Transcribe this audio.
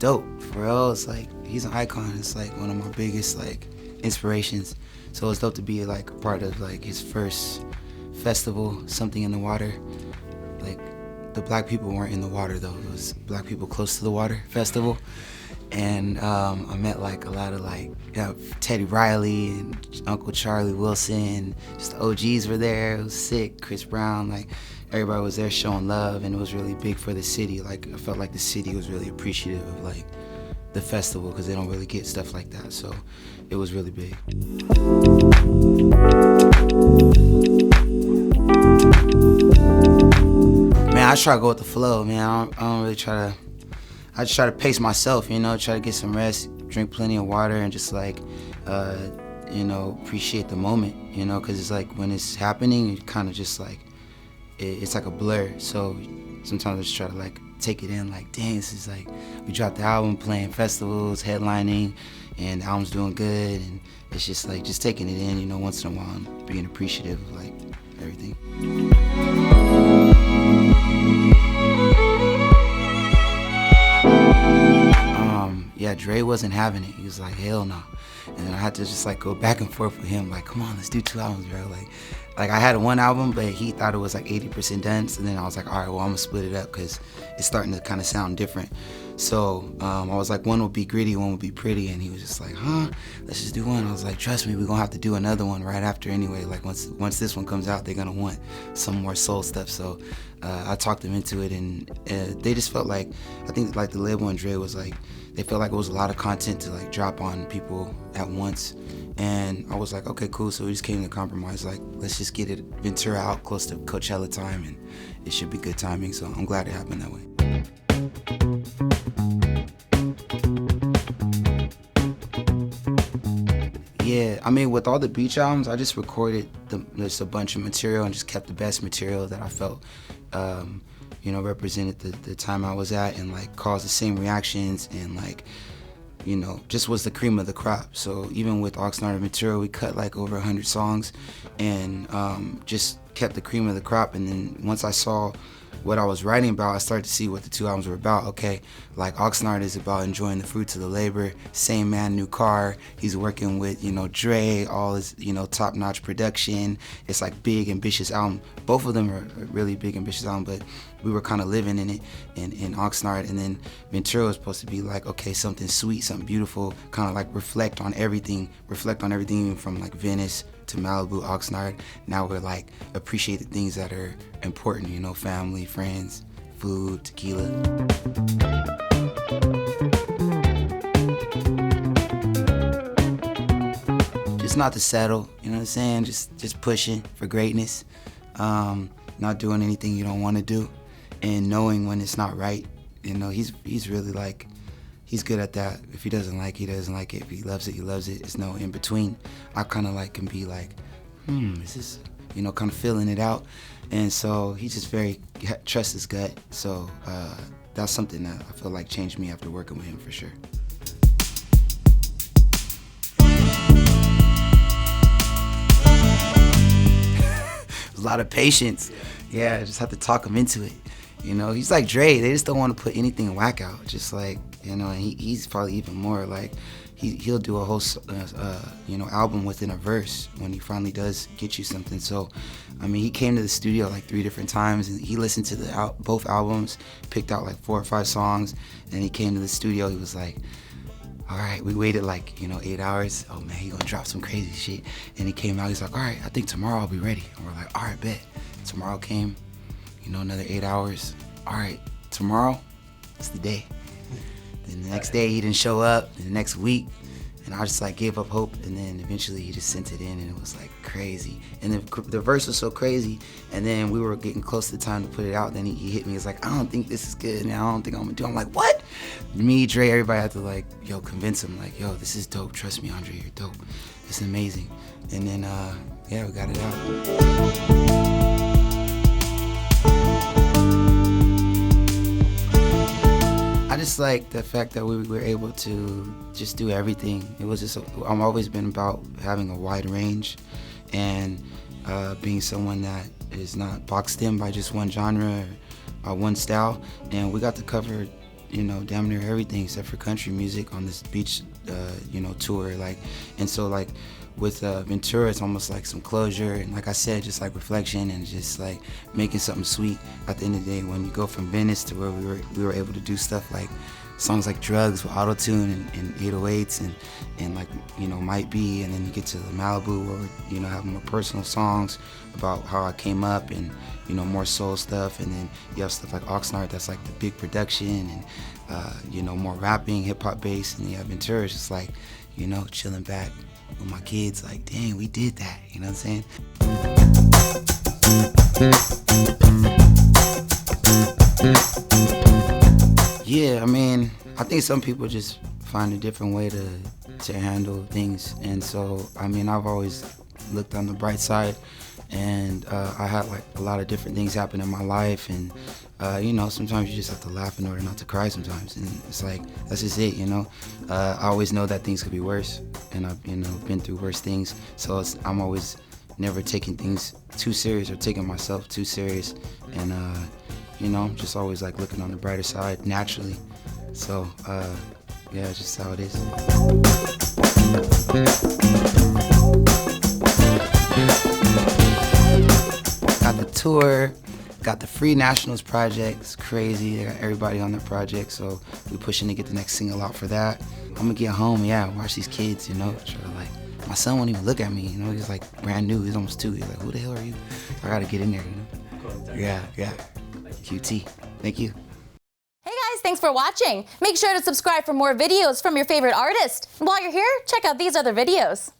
dope. For real, it's like, he's an icon. It's like one of my biggest like inspirations. So it's dope to be like a part of like his first festival, Something in the Water. Like, the black people weren't in the water though. It was black people close to the water festival. And I met like a lot of like, Teddy Riley and Uncle Charlie Wilson. Just the OGs were there. It was sick. Chris Brown, like everybody was there showing love, and it was really big for the city. Like, I felt like the city was really appreciative of like the festival, because they don't really get stuff like that. So it was really big. Man, I try to go with the flow, man. I don't really try to. I just try to pace myself, you know, try to get some rest, drink plenty of water, and just like, you know, appreciate the moment, you know, because it's like when it's happening, it kind of just like, it's like a blur. So sometimes I just try to like take it in, like, dang, this is like, we dropped the album, playing festivals, headlining, and the album's doing good, and it's just like, just taking it in, you know, once in a while, and being appreciative of like everything. Yeah, Dre wasn't having it. He was like, hell no. And then I had to just like go back and forth with him, like, come on, let's do 2 albums, bro. Like I had one album, but he thought it was like 80% done. So then I was like, all right, well, I'm gonna split it up because it's starting to kind of sound different. So I was like, one will be gritty, one will be pretty. And he was just like, huh, let's just do one. I was like, trust me, we're gonna have to do another one right after anyway. Like once this one comes out, they're gonna want some more soul stuff. So I talked them into it, and they just felt like, I think like the label and Dre was like, they felt like it was a lot of content to like drop on people at once. And I was like, okay, cool. So we just came to a compromise, like, let's just get it, Ventura out close to Coachella time, and it should be good timing. So I'm glad it happened that way. Yeah, I mean, with all the beach albums, I just recorded just a bunch of material and just kept the best material that I felt, you know, represented the time I was at, and like caused the same reactions, and like, you know, just was the cream of the crop. So even with Oxnard material, we cut like over 100 songs, and just kept the cream of the crop. And then once I saw what I was writing about, I started to see what the 2 albums were about. Okay, like Oxnard is about enjoying the fruits of the labor. Same Man, New Car. He's working with, you know, Dre, all his, you know, top-notch production. It's like big, ambitious album. Both of them are really big, ambitious album, but we were kind of living in it in Oxnard. And then Ventura was supposed to be like, okay, something sweet, something beautiful, kind of like reflect on everything even from like Venice to Malibu, Oxnard. Now we're like, appreciate the things that are important, you know, family, friends, food, tequila. Just not to settle, you know what I'm saying? Just pushing for greatness, not doing anything you don't want to do, and knowing when it's not right. You know, he's really like, he's good at that. If he doesn't like it, he doesn't like it. If he loves it, he loves it. It's no in between. I kind of like can be like, is this, you know, kind of feeling it out. And so he just trusts his gut. So that's something that I feel like changed me after working with him for sure. A lot of patience. Yeah, I just have to talk him into it. You know, he's like Dre. They just don't want to put anything whack out. Just like, you know, and he's probably even more like, he'll do a whole, you know, album within a verse when he finally does get you something. So, I mean, he came to the studio like 3 different times, and he listened to both albums, picked out like 4 or 5 songs, and he came to the studio. He was like, all right, we waited like, you know, 8 hours. Oh man, he gonna drop some crazy shit. And he came out, he's like, all right, I think tomorrow I'll be ready. And we're like, all right, bet. Tomorrow came, you know, another 8 hours. All right, tomorrow, it's the day. Then the next day he didn't show up, and the next week, and I just like gave up hope, and then eventually he just sent it in, and it was like crazy. And the verse was so crazy, and then we were getting close to the time to put it out, then he hit me, he's like, I don't think this is good, man, I don't think I'm gonna do it. I'm like, what? Me, Dre, everybody had to like, yo, convince him, like, yo, this is dope, trust me, Andre, you're dope. It's amazing. And then, yeah, we got it out. I just like the fact that we were able to just do everything. It was just, I've always been about having a wide range, and being someone that is not boxed in by just one genre or one style. And we got to cover, damn near everything except for country music on this beach, tour. Like, and so like with Ventura, it's almost like some closure, and like I said, just like reflection and just like making something sweet at the end of the day. When you go from Venice to where we were able to do stuff like songs like Drugs with auto-tune and 808s and like, Might Be, and then you get to the Malibu where, have more personal songs about how I came up and, more soul stuff, and then you have stuff like Oxnard that's like the big production and, more rapping, hip-hop bass, and you have Ventura, just like, chilling back with my kids, like, dang, we did that, you know what I'm saying? Yeah, I mean, I think some people just find a different way to handle things, and so, I mean, I've always looked on the bright side, and I had like a lot of different things happen in my life, and sometimes you just have to laugh in order not to cry sometimes, and it's like, that's just it, I always know that things could be worse, and I've, been through worse things, so I'm always never taking things too serious or taking myself too serious, and just always like looking on the brighter side naturally. So yeah, just how it is. Got the tour, got the Free Nationals project. It's crazy. They got everybody on the project, so we're pushing to get the next single out for that. I'm gonna get home, watch these kids, try to like, my son won't even look at me, he's like brand new, he's almost 2. He's like, who the hell are you? I gotta get in there, Yeah. QT. Thank you. Hey guys, thanks for watching. Make sure to subscribe for more videos from your favorite artist. And while you're here, check out these other videos.